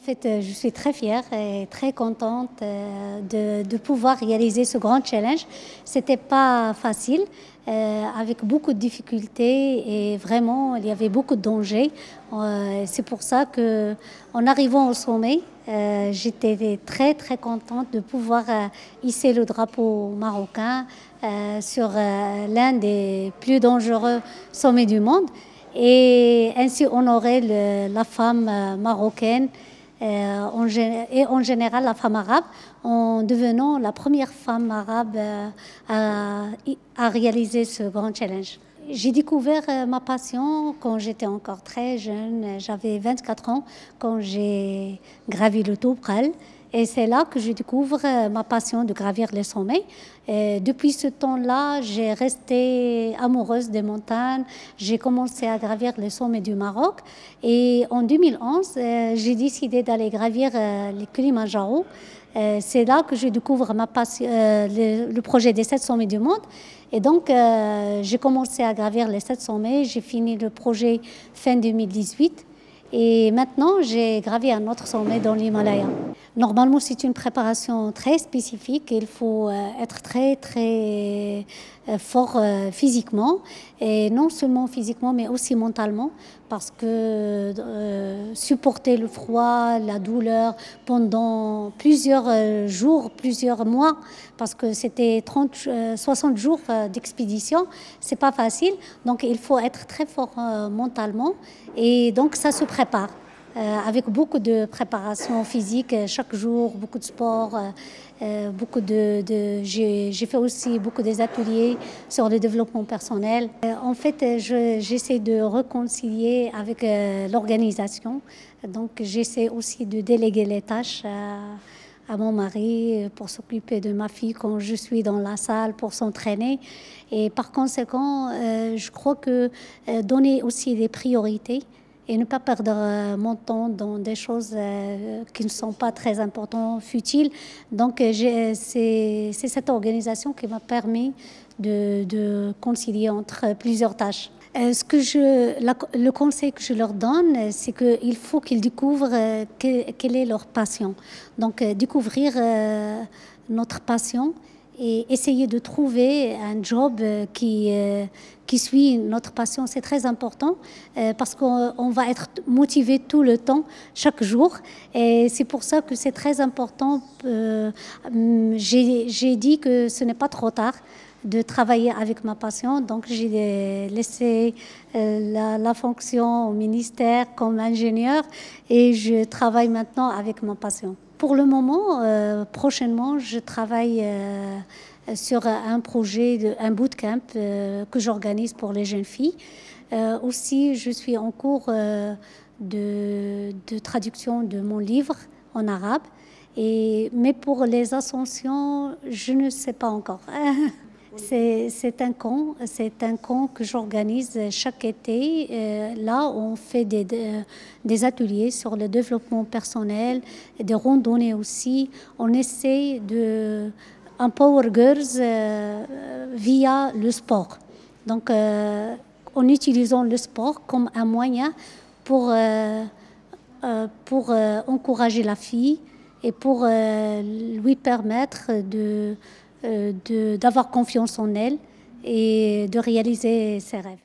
fait, je suis très fière et très contente de pouvoir réaliser ce grand challenge. C'était pas facile, avec beaucoup de difficultés et vraiment, il y avait beaucoup de dangers. C'est pour ça que, en arrivant au sommet, j'étais très très contente de pouvoir hisser le drapeau marocain sur l'un des plus dangereux sommets du monde et ainsi honorer la femme marocaine et en général la femme arabe en devenant la première femme arabe à réaliser ce grand challenge. J'ai découvert ma passion quand j'étais encore très jeune, j'avais 24 ans quand j'ai gravi le Toubkal. Et c'est là que je découvre ma passion de gravir les sommets. Et depuis ce temps-là, j'ai resté amoureuse des montagnes. J'ai commencé à gravir les sommets du Maroc. Et en 2011, j'ai décidé d'aller gravir les Kilimandjaro. C'est là que je découvre ma passion, le projet des 7 sommets du monde. Et donc, j'ai commencé à gravir les 7 sommets. J'ai fini le projet fin 2018. Et maintenant, j'ai gravi un autre sommet dans l'Himalaya. Normalement, c'est une préparation très spécifique. Il faut être très, très fort physiquement. Et non seulement physiquement, mais aussi mentalement. Parce que supporter le froid, la douleur pendant plusieurs jours, plusieurs mois, parce que c'était 60 jours d'expédition, c'est pas facile. Donc, il faut être très fort mentalement. Et donc, ça se prépare. Avec beaucoup de préparation physique chaque jour, beaucoup de sport, j'ai fait aussi beaucoup des ateliers sur le développement personnel. En fait, j'essaie de réconcilier avec l'organisation. Donc, j'essaie aussi de déléguer les tâches à mon mari pour s'occuper de ma fille quand je suis dans la salle pour s'entraîner. Et par conséquent, je crois que donner aussi des priorités et ne pas perdre mon temps dans des choses qui ne sont pas très importantes, futiles. Donc, c'est cette organisation qui m'a permis de concilier entre plusieurs tâches. Le conseil que je leur donne, c'est qu'il faut qu'ils découvrent quelle est leur passion. Donc, découvrir notre passion et essayer de trouver un job qui suit notre passion. C'est très important parce qu'on va être motivé tout le temps, chaque jour. Et c'est pour ça que c'est très important. J'ai dit que ce n'est pas trop tard de travailler avec ma passion. Donc, j'ai laissé la fonction au ministère comme ingénieur et je travaille maintenant avec ma passion. Pour le moment, prochainement, je travaille sur un projet, un bootcamp que j'organise pour les jeunes filles. Aussi, je suis en cours de traduction de mon livre en arabe. Mais pour les ascensions, je ne sais pas encore. C'est un camp que j'organise chaque été. Là, on fait des ateliers sur le développement personnel, des randonnées aussi. On essaie de empower girls via le sport. Donc, en utilisant le sport comme un moyen pour encourager la fille et pour lui permettre d'avoir confiance en elle et de réaliser ses rêves.